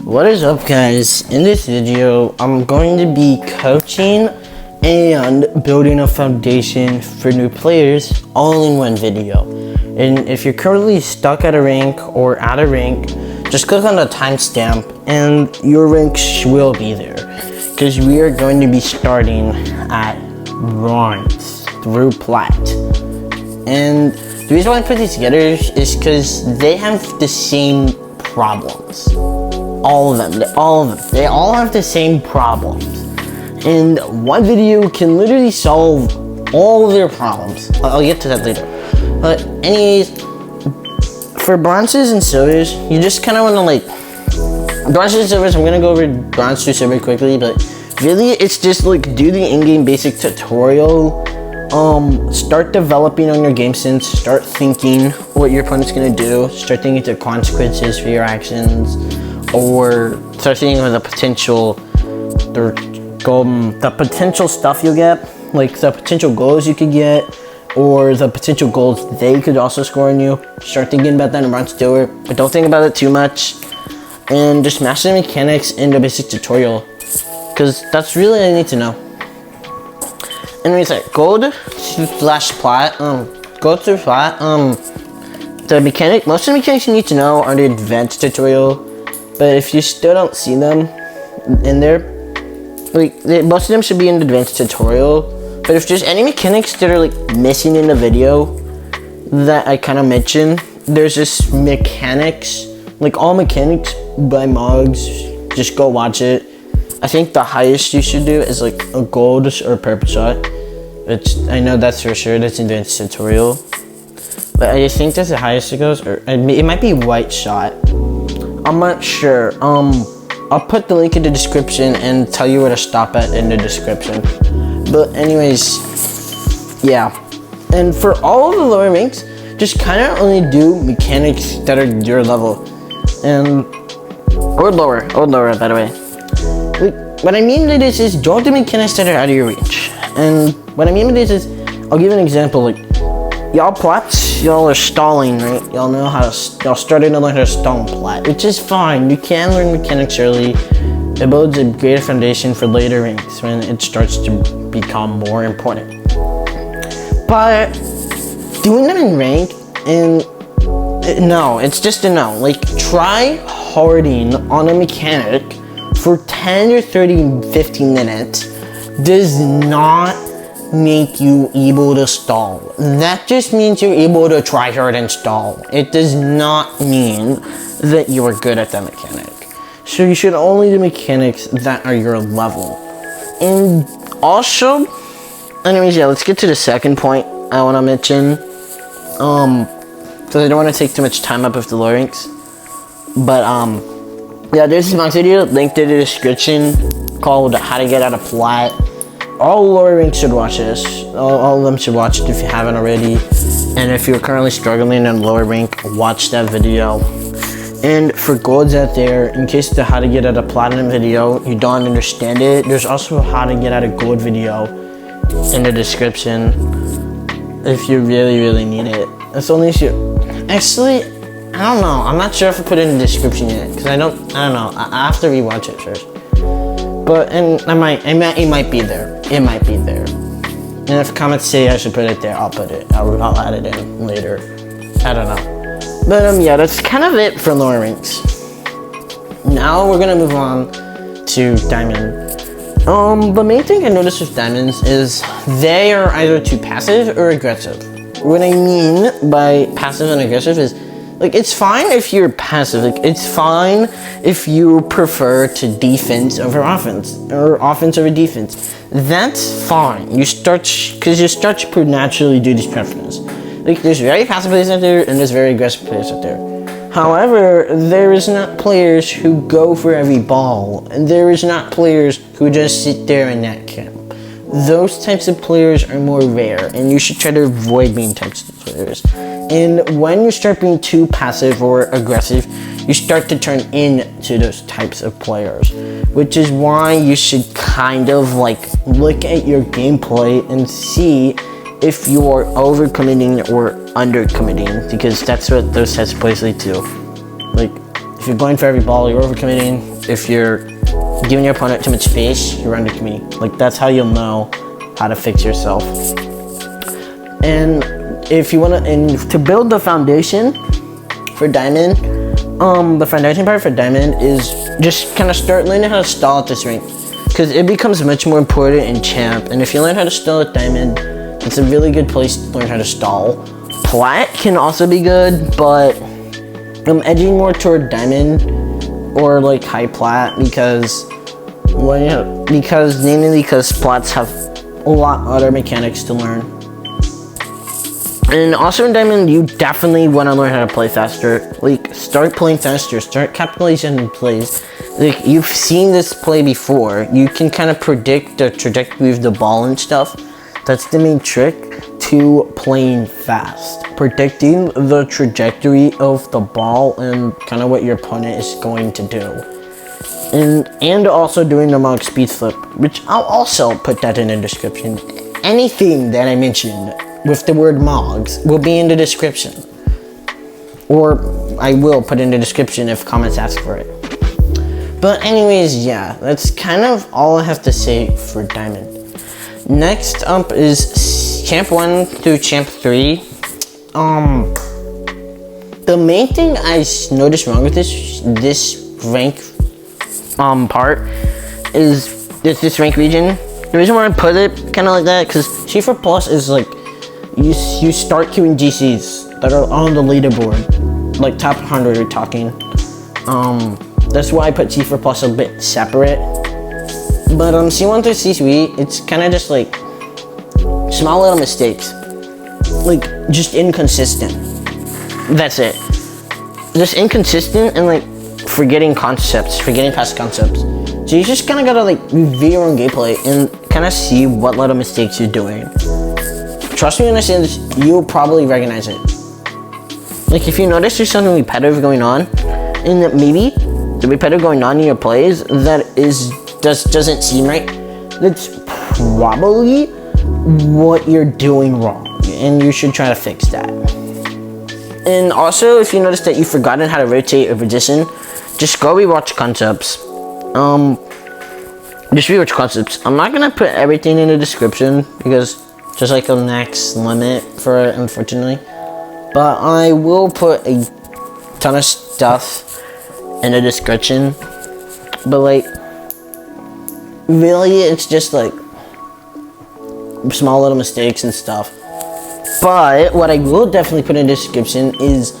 What is up, guys? In this video, I'm going to be coaching and building a foundation for new players all in one video. And if you're currently stuck at a rank or at a rank, just click on the timestamp and your ranks will be there. Because we are going to be starting at bronze through plat. And the reason why I put these together is because they have the same problems. All of them. They all have the same problems. And one video can literally solve all of their problems. I'll get to that later. But anyways, for bronzes and silvers, you just kind of want to bronzes and silvers, I'm going to go over bronze to silver quickly, but really it's just do the in-game basic tutorial. Start developing on your game sense, start thinking what your opponent's going to do, start thinking the consequences for your actions, or start thinking of the potential stuff you'll get, like the potential goals you could get, or the potential goals they could also score on you. Start thinking about that in bronze silver, but don't think about it too much, and just master the mechanics in the basic tutorial, because that's really all you need to know. Anyways, gold slash plat, gold through plat, most of the mechanics you need to know are the advanced tutorial, but if you still don't see them in there, most of them should be in the advanced tutorial. But if there's any mechanics that are missing in the video that I kind of mentioned, there's just mechanics, all mechanics by Moggs. Just go watch it. I think the highest you should do is a gold or purple shot. I know that's for sure, that's in the advanced tutorial. But I think that's the highest it goes, or it might be white shot. I'm not sure. I'll put the link in the description and tell you where to stop at in the description. But anyways, yeah. And for all of the lower ranks, just kind of only do mechanics that are your level. Or lower, by the way. What I mean by this is don't do mechanics that are out of your reach. And what I mean by this is, I'll give an example. Y'all plats, y'all are stalling, right? Y'all starting to learn how to stall in plat, which is fine. You can learn mechanics early. It builds a greater foundation for later ranks when it starts to become more important. But doing them in rank, no, it's just a no. Try harding on a mechanic for 10 or 30, 15 minutes does not make you able to stall. That just means you're able to try hard and stall. It does not mean that you are good at that mechanic. So you should only do mechanics that are your level. And also, anyways, yeah, let's get to the second point I want to mention. Because I don't want to take too much time up with the low ranks. But yeah, there's my video linked in the description called How to Get Out of Plat. All lower ranks should watch this. All of them should watch it if you haven't already. And if you're currently struggling in lower rank, watch that video. And for golds out there, in case the How to Get Out of Platinum video, you don't understand it, there's also a How to Get Out of Gold video in the description if you really, really need it. It's only if you... Actually, I don't know. I'm not sure if I put it in the description yet, because I don't know. I have to rewatch it first. But, and it might be there. It might be there. And if comments say I should put it there, I'll put it. I'll add it in later. I don't know. But yeah, that's kind of it for lower ranks. Now we're gonna move on to diamond. The main thing I noticed with diamonds is they are either too passive or aggressive. What I mean by passive and aggressive is, it's fine if you're passive. It's fine if you prefer to defense over offense, or offense over defense. That's fine. Because you start to naturally do these preferences. There's very passive players out there, and there's very aggressive players out there. However, there is not players who go for every ball, and there is not players who just sit there in that camp. Those types of players are more rare, and you should try to avoid being types of players. And when you start being too passive or aggressive, you start to turn into those types of players, which is why you should kind of look at your gameplay and see if you are overcommitting or undercommitting, because that's what those types of plays lead to. you're going for every ball, you're overcommitting. If you're giving your opponent too much space, you're undercommitting. Like, that's how you'll know how to fix yourself. And if you want to, and to build the foundation for Diamond, the foundation part for Diamond is just kind of start learning how to stall at this rank, because it becomes much more important in Champ. And if you learn how to stall at Diamond, it's a really good place to learn how to stall. Plat can also be good, but I'm edging more toward Diamond or like high Plat because Plats have a lot other mechanics to learn. And also in Diamond, you definitely want to learn how to play faster. Like, start playing faster, start capitalizing plays. Like, you've seen this play before. You can kind of predict the trajectory of the ball and stuff. That's the main trick to playing fast. Predicting the trajectory of the ball and kind of what your opponent is going to do. And also doing the Mog Speed Flip, which I'll also put that in the description. Anything that I mentioned with the word Mogs will be in the description. Or I will put in the description if comments ask for it. But anyways, yeah, that's kind of all I have to say for Diamond. Next up is Champ 1 through Champ 3. The main thing I noticed wrong with this rank part is this rank region. The reason why I put it kind of like that, because C4 Plus is like, you start queuing GCs that are on the leaderboard, like top 100 we're talking. That's why I put C4 Plus a bit separate. But C1 through C3, it's kind of just like small little mistakes, like just inconsistent. That's it. Just inconsistent and like forgetting past concepts. So you just kind of gotta like review your own gameplay and kind of see what little mistakes you're doing. Trust me when I say this, you'll probably recognize it. Like, if you notice there's something repetitive going on, and that maybe the repetitive going on in your plays that doesn't seem right, that's probably what you're doing wrong, and you should try to fix that. And also, if you notice that you've forgotten how to rotate or position, just go rewatch concepts. Just rewatch concepts. I'm not gonna put everything in the description because there's like a max limit for it, unfortunately. But I will put a ton of stuff in the description. But like, really, it's just like small little mistakes and stuff. But what I will definitely put in the description is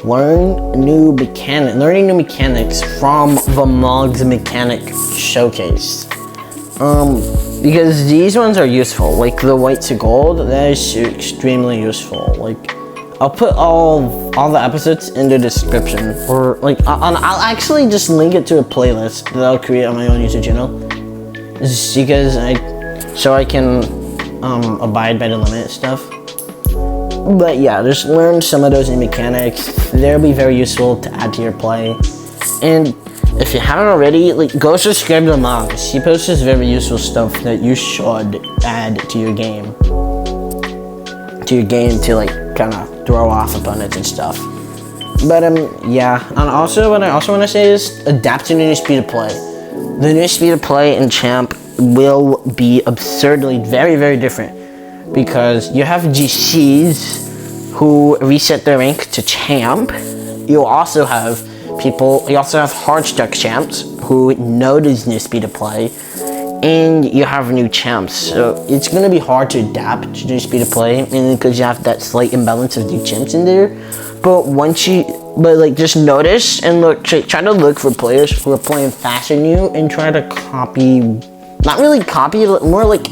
learning new mechanics from the Mogs mechanic showcase. Because these ones are useful, like the white to gold, that is extremely useful. Like, I'll put all the episodes in the description, or like I'll actually just link it to a playlist that I'll create on my own YouTube channel, just because I can abide by the limit stuff. But yeah, just learn some of those new mechanics. They'll be very useful to add to your play. And if you haven't already, like, go subscribe to Mogs. He posts very useful stuff that you should add to your game. To like kind of throw off opponents and stuff. But yeah, and also what I also want to say is adapt to the new speed of play. The new speed of play in Champ will be absurdly very, very different, because you have GCs who reset their rank to Champ. You also have hard stuck champs who know this new speed of play, and you have new champs. So it's gonna be hard to adapt to new speed of play, and because you have that slight imbalance of new champs in there. But just notice and try to look for players who are playing faster than you, and try to copy, not really copy, more like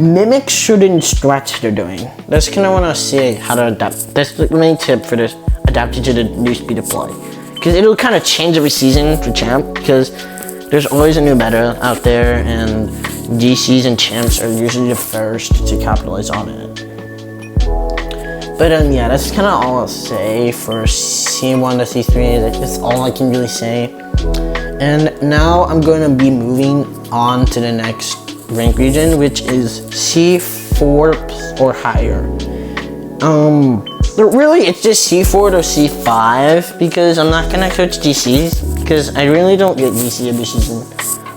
mimic certain strats they're doing. That's kind of what I say, how to adapt. That's the main tip for this, adapting to the new speed of play. Because it'll kind of change every season for Champ, because there's always a new meta out there, and GCs and Champs are usually the first to capitalize on it. But yeah, that's kind of all I'll say for C1 to C3. That's all I can really say. And now I'm going to be moving on to the next rank region, which is C4 or higher. But really, it's just C4 to C5 because I'm not gonna coach GCs because I really don't get GC every season.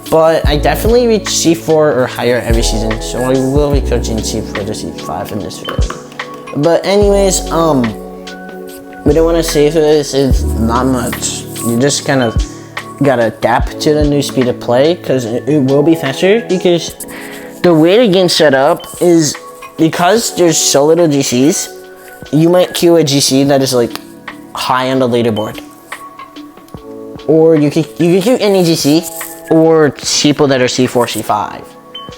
But I definitely reach C4 or higher every season, so I will be coaching C4 to C5 in this video. But anyways, what I want to say for this is not much. You just kind of gotta adapt to the new speed of play because it will be faster, because the way the game's set up is because there's so little GCs, you might queue a GC that is like high on the leaderboard. Or you can queue any GC or people that are C4, C5.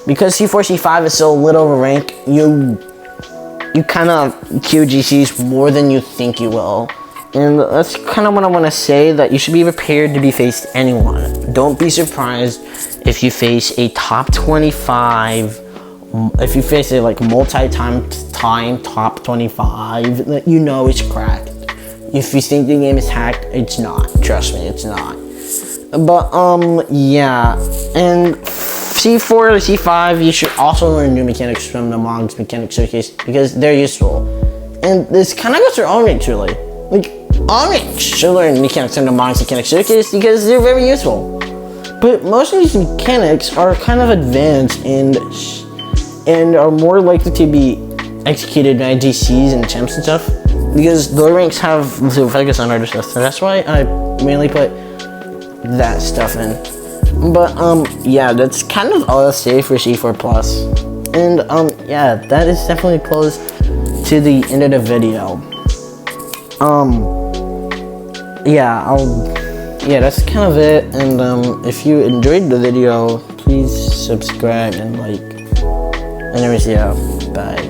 Because C4, C5 is so little of a rank, you kind of queue GCs more than you think you will. And that's kind of what I want to say, that you should be prepared to be faced anyone. Don't be surprised if you face a top 25, if you face a like multi-time top 25 that you know is cracked. If you think the game is hacked, it's not. Trust me, it's not. But yeah, and C4 to C5, you should also learn new mechanics from the Mog's Mechanic Showcase because they're useful. And this kind of goes for Orange, really. Like, Orange should learn mechanics from the Mog's Mechanic Showcase because they're very useful. But most of these mechanics are kind of advanced and are more likely to be executed by GCs and champs and stuff, because the ranks have to focus on other stuff. So that's why I mainly put that stuff in. But yeah, that's kind of all I'll say for C4 Plus. And yeah, that is definitely close to the end of the video. Yeah, that's kind of it. And if you enjoyed the video, please subscribe and like. Anyways, yeah, bye.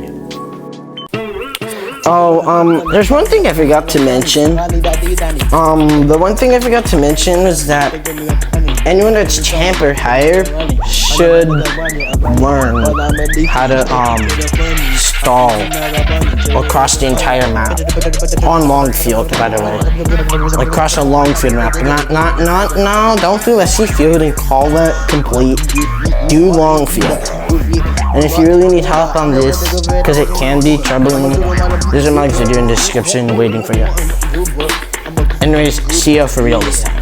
Oh, there's one thing I forgot to mention. The one thing I forgot to mention was that anyone that's champ or higher should learn how to stall across the entire map on long field, by the way, across a long field map. No, don't do SC field and call that complete. Do long field. And if you really need help on this, because it can be troubling, there's a mod video in the description waiting for you. Anyways, see you for real this time.